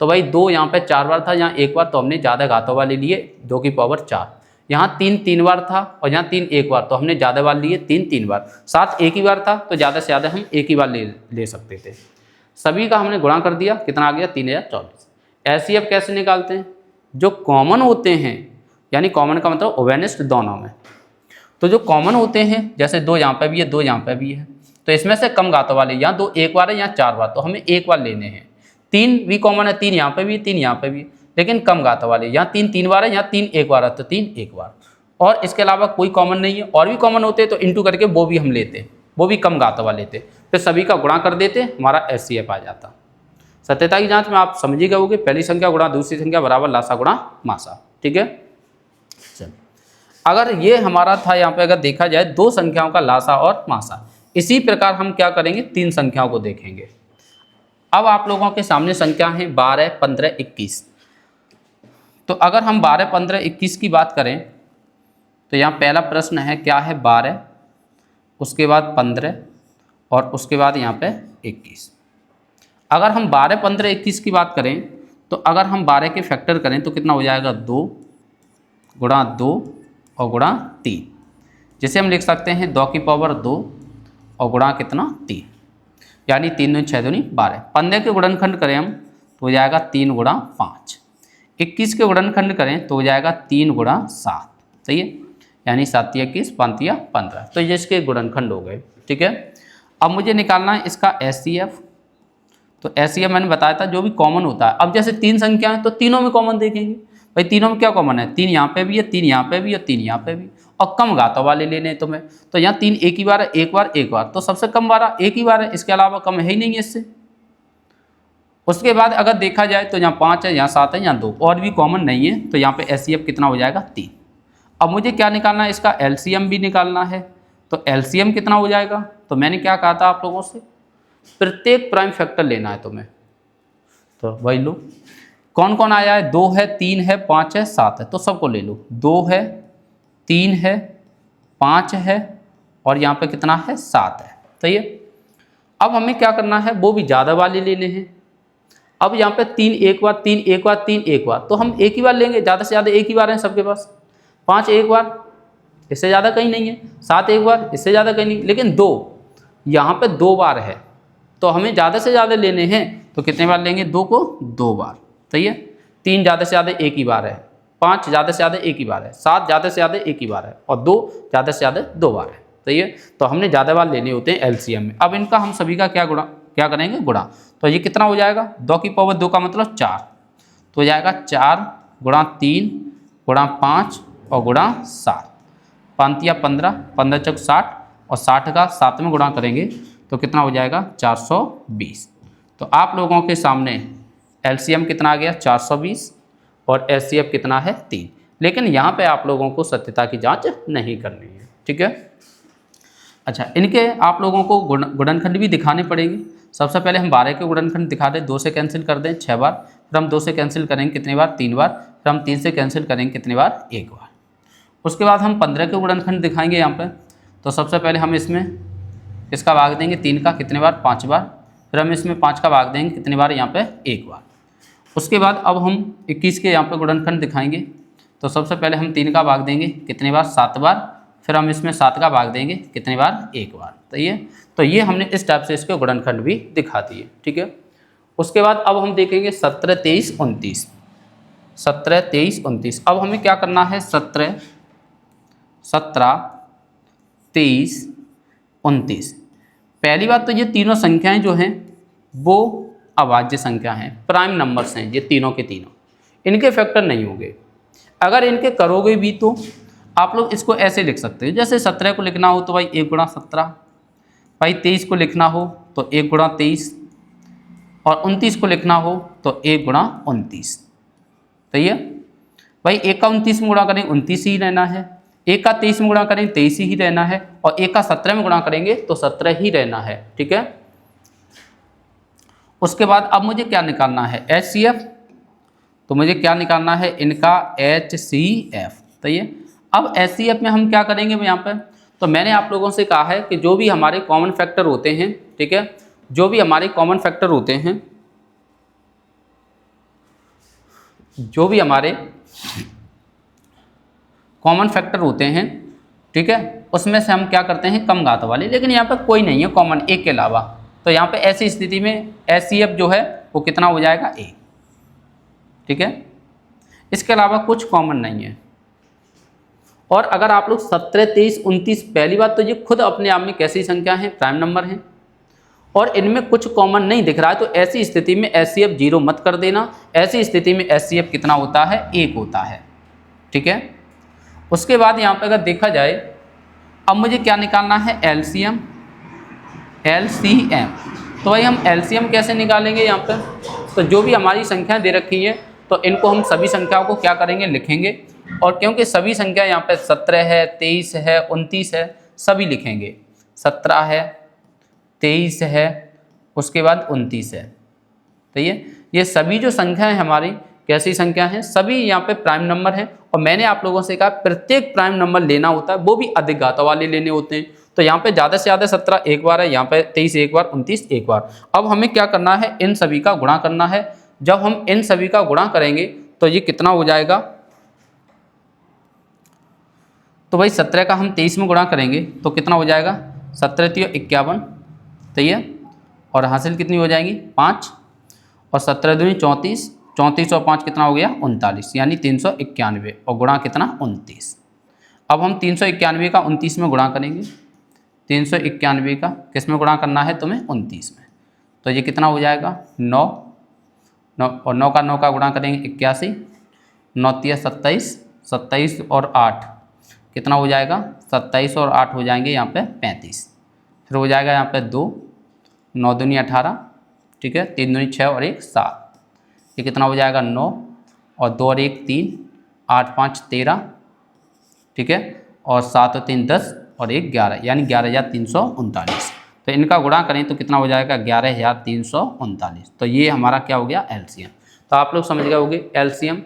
तो भाई 2 यहाँ पे 4 बार था, यहाँ 1 बार, तो हमने ज़्यादा घातों वाले लिए 2 की पावर 4। यहाँ 3 बार था और यहाँ 3 1 बार, तो हमने ज़्यादा बार लिए 3 बार। 7 एक ही बार था, तो ज़्यादा से ज़्यादा हम एक ही बार ले सकते थे। सभी का हमने गुणा कर दिया, कितना आ गया 3024। एचसीएफ कैसे निकालते हैं, जो कॉमन होते हैं, यानी कॉमन का मतलब ओवेनेस्ट दोनों में, तो जो कॉमन होते हैं जैसे 2 यहाँ पे भी है, 2 यहाँ पे भी है, तो इसमें से कम घातों वाले, यहाँ 2 एक बार है, यहाँ 4 बार, तो हमें एक बार लेने हैं। 3 भी कॉमन है, 3 यहाँ पे भी है, 3 यहाँ पे भी है, लेकिन कम घातों वाले, यहाँ 3 बार है, यहाँ 3 एक बार है, तो 3 एक बार। और इसके अलावा कोई कॉमन नहीं है, और भी कॉमन होते तो इंटू करके वो भी हम लेते, वो भी कम घातों वाले थे, फिर सभी का गुणा कर देते, हमारा एचसीएफ आ जाता। सत्यता की जांच में आप समझ ही गए होंगे, पहली संख्या गुणा दूसरी संख्या बराबर लासा गुणा मासा। ठीक है, चलिए अगर ये हमारा था, यहाँ पे अगर देखा जाए 2 संख्याओं का लासा और मासा, इसी प्रकार हम क्या करेंगे 3 संख्याओं को देखेंगे। अब आप लोगों के सामने संख्या है 12, 15, 21। तो अगर हम 12, 15, 21 की बात करें तो यहाँ पहला प्रश्न है क्या है 12, उसके बाद 15 और उसके बाद यहाँ पे 21। अगर हम 12, 15, 21 की बात करें तो अगर हम 12 के फैक्टर करें तो कितना हो जाएगा 2 गुणा 2 और गुणा 3, जिसे हम लिख सकते हैं 2 की पावर 2 और गुणा कितना 3, यानी 3 दूनी 6 दूनी 12। 15 के गुणनखंड करें हम तो हो जाएगा 3 गुणा 5। 21 के गुणनखंड करें तो हो जाएगा 3 गुणा 7, सही है, यानी 7 या 21, 5 या 15, तो ये इसके गुणनखंड हो गए। ठीक है, अब मुझे निकालना है इसका एचसीएफ। तो एचसीएफ मैंने बताया था जो भी कॉमन होता है। अब जैसे 3 संख्या है तो तीनों में कॉमन देखेंगे, भाई तीनों में क्या कॉमन है, 3 यहाँ पे भी है, 3 यहाँ पे भी है, 3 यहाँ पे भी, और कम घातों वाले लेने हैं तुम्हें। तो यहाँ 3 एक ही बार है, एक बार एक बार, तो सबसे कम वाला एक ही बार है, इसके अलावा कम है ही नहीं है इससे। उसके बाद अगर देखा जाए तो यहाँ 5 है, यहाँ 7 है, यहाँ 2 और भी कॉमन नहीं है, तो यहाँ पे एचसीएफ कितना हो जाएगा 3। अब मुझे क्या निकालना है, इसका एलसीएम भी निकालना है। तो एलसीएम कितना हो जाएगा, तो मैंने क्या कहा था आप लोगों से, प्रत्येक प्राइम फैक्टर लेना है तुम्हें। तो वही लो, कौन कौन आया है, 2 है, 3 है, 5 है, 7 है, तो सबको ले लो। 2 है, 3 है, 5 है और यहाँ पे कितना है 7 है, सही है। अब हमें क्या करना है, वो भी ज़्यादा वाले लेने हैं। अब यहाँ पे 3 एक बार, 3 एक बार, 3 एक बार, तो हम एक ही बार लेंगे, ज़्यादा से ज़्यादा एक ही बार है सबके पास। 5 एक बार, इससे ज़्यादा कहीं नहीं है। 7 एक बार, इससे ज़्यादा कहीं नहीं, लेकिन 2 यहाँ पे 2 बार है, तो हमें ज़्यादा से ज़्यादा लेने हैं, तो कितने बार लेंगे, 2 को 2 बार, सही है। 3 ज़्यादा से ज़्यादा एक ही बार है, 5 ज़्यादा से ज़्यादा एक ही बार है, 7 ज़्यादा से ज़्यादा एक ही बार है, और 2 ज़्यादा से ज़्यादा 2 बार है, सही है। तो हमने ज़्यादा बार लेने होते हैं एलसीएम में। अब इनका हम सभी का क्या करेंगे, गुणा। तो ये कितना हो जाएगा, 2 की पावर 2 का मतलब 4, तो हो जाएगा 4 गुणा 3 गुणा 5 और गुणा 7, 5 या 15, 15 चौक 60, और 60 का 7 में गुणा करेंगे तो कितना हो जाएगा 420। तो आप लोगों के सामने एलसीएम कितना आ गया 420 और एचसीएफ कितना है 3। लेकिन यहाँ पे आप लोगों को सत्यता की जांच नहीं करनी है, ठीक है। अच्छा, इनके आप लोगों को गुणनखंड भी दिखाने पड़ेंगे। सबसे पहले हम 12 के गुणनखंड दिखा दें, 2 से कैंसिल कर दें 6 बार, फिर हम 2 से कैंसिल करेंगे कितनी बार, 3 बार, फिर हम 3 से कैंसिल करेंगे कितनी बार, 1 बार। उसके बाद हम 15 के गुणनखंड दिखाएंगे यहाँ पर। तो सबसे पहले हम इसका भाग देंगे 3 का कितने बार, 5 बार, फिर हम इसमें 5 का भाग देंगे कितनी बार, यहाँ पे 1 बार। उसके बाद अब हम 21 के यहाँ पे गुणनखंड दिखाएंगे। तो सबसे पहले हम 3 का भाग देंगे कितनी बार, 7 बार, फिर हम इसमें 7 का भाग देंगे कितनी बार, 1 बार। तो ये हमने इस टाइप से इसके गुणनखंड भी दिखा दिए, ठीक है। उसके बाद अब हम देखेंगे 17, 23, 29। 17, 23, 29। अब हमें क्या करना है, 17, 23, 29। पहली बात तो ये तीनों संख्याएं जो हैं वो अभाज्य संख्या हैं, प्राइम नंबर्स हैं ये तीनों के तीनों, इनके फैक्टर नहीं होंगे। अगर इनके करोगे भी तो आप लोग इसको ऐसे लिख सकते हो, जैसे 17 को लिखना हो तो भाई 1 गुणा 17, भाई 23 को लिखना हो तो 1 गुणा 23, और 29 को लिखना हो तो 1 गुणा 29, सही है। भाई 1 का 29 में गुणा करें 29 ही रहना है, 1 का 23 में गुणा करें 23 ही रहना है, और एक का 17 में गुणा करेंगे तो 17 ही रहना है, ठीक है। उसके बाद अब मुझे क्या निकालना है, HCF, तो मुझे क्या निकालना है इनका HCF। तो ये अब HCF में हम क्या करेंगे यहाँ पर, तो मैंने आप लोगों से कहा है कि जो भी हमारे कॉमन फैक्टर होते हैं, ठीक है, जो भी हमारे कॉमन फैक्टर होते हैं, जो भी हमारे कॉमन फैक्टर होते हैं, ठीक है, उसमें से हम क्या करते हैं कम घात वाले, लेकिन यहाँ पर कोई नहीं है कॉमन एक के अलावा, तो यहाँ पे ऐसी स्थिति में HCF जो है वो कितना हो जाएगा 1, ठीक है, इसके अलावा कुछ कॉमन नहीं है। और अगर आप लोग 17, 23, 29, पहली बात तो ये खुद अपने आप में कैसी संख्या है, प्राइम नंबर हैं, और इनमें कुछ कॉमन नहीं दिख रहा है, तो ऐसी स्थिति में HCF 0 मत कर देना। ऐसी स्थिति में HCF कितना होता है, 1 होता है, ठीक है। उसके बाद यहाँ पे अगर देखा जाए, अब मुझे क्या निकालना है, LCM। तो भाई हम LCM कैसे निकालेंगे यहाँ पर, तो जो भी हमारी संख्याएं दे रखी हैं तो इनको हम सभी संख्याओं को क्या करेंगे, लिखेंगे, और क्योंकि सभी संख्या यहाँ पे 17 है, 23 है, 29 है, सभी लिखेंगे। 17 है, 23 है, उसके बाद 29 है, तो ये सभी जो संख्या है हमारी कैसी संख्या है, सभी यहाँ पे प्राइम नंबर हैं। और मैंने आप लोगों से कहा प्रत्येक प्राइम नंबर लेना होता है, वो भी अधिक घातों वाले लेने होते हैं। तो यहाँ पे ज़्यादा से ज़्यादा 17 एक बार है, यहाँ पे 23 एक बार, 29 एक बार। अब हमें क्या करना है, इन सभी का गुणा करना है। जब हम इन सभी का गुणा करेंगे तो ये कितना हो जाएगा, तो भाई 17 का हम 23 में गुणा करेंगे तो कितना हो जाएगा, 17 × 51, तो ये, और हासिल कितनी हो जाएंगी 5, और 17 दूनी 34, 34 और 5 कितना हो गया 39, यानी 391, और गुणा कितना 29। अब हम 391 का 29 में गुणा करेंगे, 391 का किस में गुणा करना है तुम्हें, 29 में, तो ये कितना हो जाएगा 9, और 9 का 9 का गुणा करेंगे 81, 9 × 27, 27 और 8 कितना हो जाएगा, 27 और 8 हो जाएंगे यहाँ पे 35, फिर हो जाएगा यहाँ पे 2, 9 दूनी 18, ठीक है, 3 दूनी 6 और 1 7, ये कितना हो जाएगा 9, और 2 और 1 3, 8 5 13, ठीक है, और 7 और 3 10 और 1 11, यानी 11,339। तो इनका गुणा करें तो कितना हो जाएगा 11,339। तो ये हमारा क्या हो गया, LCM। तो आप लोग समझ गए होंगे, LCM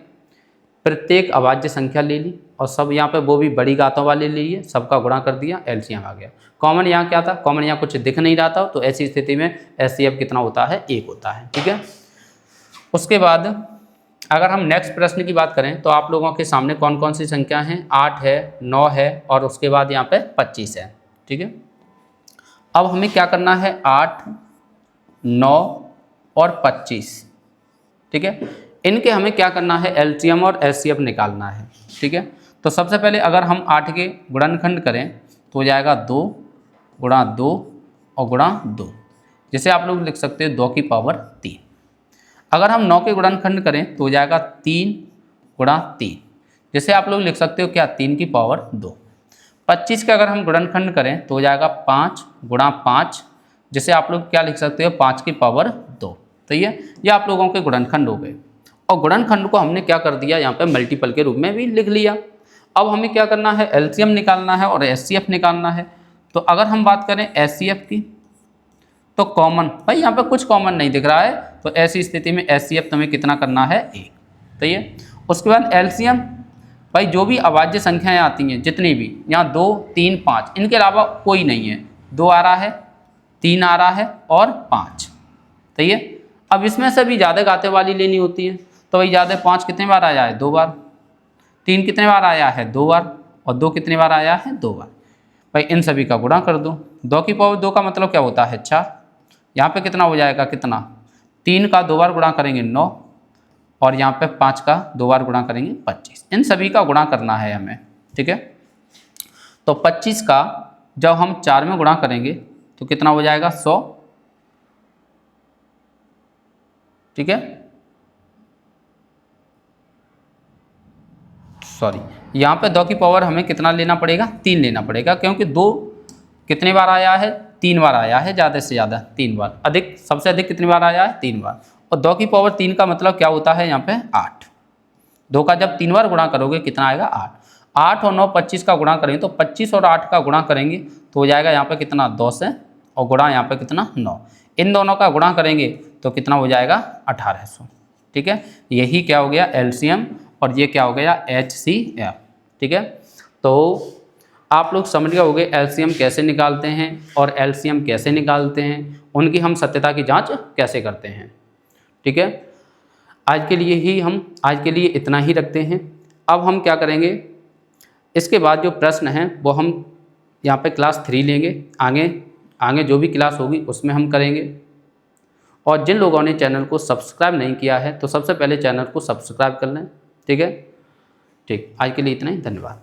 प्रत्येक अभाज्य संख्या ले ली और सब यहाँ पे वो भी बड़ी घातों वाले ले लिए, सबका गुणा कर दिया, LCM आ गया। कॉमन यहाँ क्या था, कॉमन यहाँ कुछ दिख नहीं रहा था, तो ऐसी स्थिति में HCF कितना होता है, 1 होता है, ठीक है। उसके बाद अगर हम नेक्स्ट प्रश्न की बात करें तो आप लोगों के सामने कौन कौन सी संख्या हैं, 8 है, 9 है, और उसके बाद यहाँ पे 25 है, ठीक है। अब हमें क्या करना है, 8, 9 और 25, ठीक है, इनके हमें क्या करना है, LCM और HCF निकालना है, ठीक है। तो सबसे पहले अगर हम 8 के गुणनखंड करें तो हो जाएगा 2 × 2 और गुणा 2, जिसे आप लोग लिख सकते हो 2 की पावर 3। अगर हम 9 के गुणनखंड करें तो हो जाएगा 3 × 3, जिसे आप लोग लिख सकते हो क्या, 3 की पावर 2। 25 का अगर हम गुणनखंड करें तो हो जाएगा 5 × 5, जिसे आप लोग क्या लिख सकते हो, 5 की पावर 2। तो ये आप लोगों के गुणनखंड हो गए, और गुणनखंड को हमने क्या कर दिया, यहाँ पे मल्टीपल के रूप में भी लिख लिया। अब हमें क्या करना है, LCM निकालना है और HCF निकालना है। तो अगर हम बात करें HCF की, तो कॉमन, भाई यहाँ पे कुछ कॉमन नहीं दिख रहा है, तो ऐसी स्थिति में HCF तुम्हें कितना करना है, 1, तो ये। उसके बाद LCM, भाई जो भी अभाज्य संख्याएं आती हैं जितनी भी, यहाँ 2, 3, 5, इनके अलावा कोई नहीं है, 2 आ रहा है, 3 आ रहा है और 5, तो ये। अब इसमें से भी ज़्यादा घाते वाली लेनी होती है, तो भाई ज़्यादा 5 कितने बार आया है, 2 बार, 3 कितने बार आया है, 2 बार, और 2 कितने बार आया है, 2 बार। भाई इन सभी का गुणा कर दो, 2 की पावर 2 का मतलब क्या होता है, 4। यहाँ पे कितना हो जाएगा, कितना, 3 का 2 बार गुणा करेंगे 9, और यहाँ पे 5 का 2 बार गुणा करेंगे 25। इन सभी का गुणा करना है हमें, ठीक है। तो 25 का जब हम 4 में गुणा करेंगे तो कितना हो जाएगा, 100, ठीक है, सॉरी, यहाँ पे 2 की पावर हमें कितना लेना पड़ेगा, 3 लेना पड़ेगा, क्योंकि 2 कितने बार आया है, 3 बार आया है, ज़्यादा से ज़्यादा 3 बार, अधिक सबसे अधिक कितनी बार आया है, 3 बार। और 2 की पावर 3 का मतलब क्या होता है, यहाँ पे 8। 2 का जब 3 बार गुणा करोगे कितना आएगा, 8। 8 और 9 25 का गुणा करेंगे तो 25 और 8 का गुणा करेंगे तो हो जाएगा यहाँ पे कितना 2 से, और गुणा यहाँ पे कितना 9। इन दोनों का गुणा करेंगे तो कितना हो जाएगा 1800। ठीक है, यही क्या हो गया एलसीएम और ये क्या हो गया एचसीएफ। ठीक है, तो आप लोग समझ गए होंगे एलसीएम कैसे निकालते हैं और एलसीएम कैसे निकालते हैं, उनकी हम सत्यता की जांच कैसे करते हैं। ठीक है, आज के लिए इतना ही रखते हैं। अब हम क्या करेंगे, इसके बाद जो प्रश्न हैं वो हम यहाँ पे क्लास 3 लेंगे, आगे जो भी क्लास होगी उसमें हम करेंगे। और जिन लोगों ने चैनल को सब्सक्राइब नहीं किया है तो सबसे पहले चैनल को सब्सक्राइब कर लें। ठीक है, ठीक, आज के लिए इतना ही, धन्यवाद।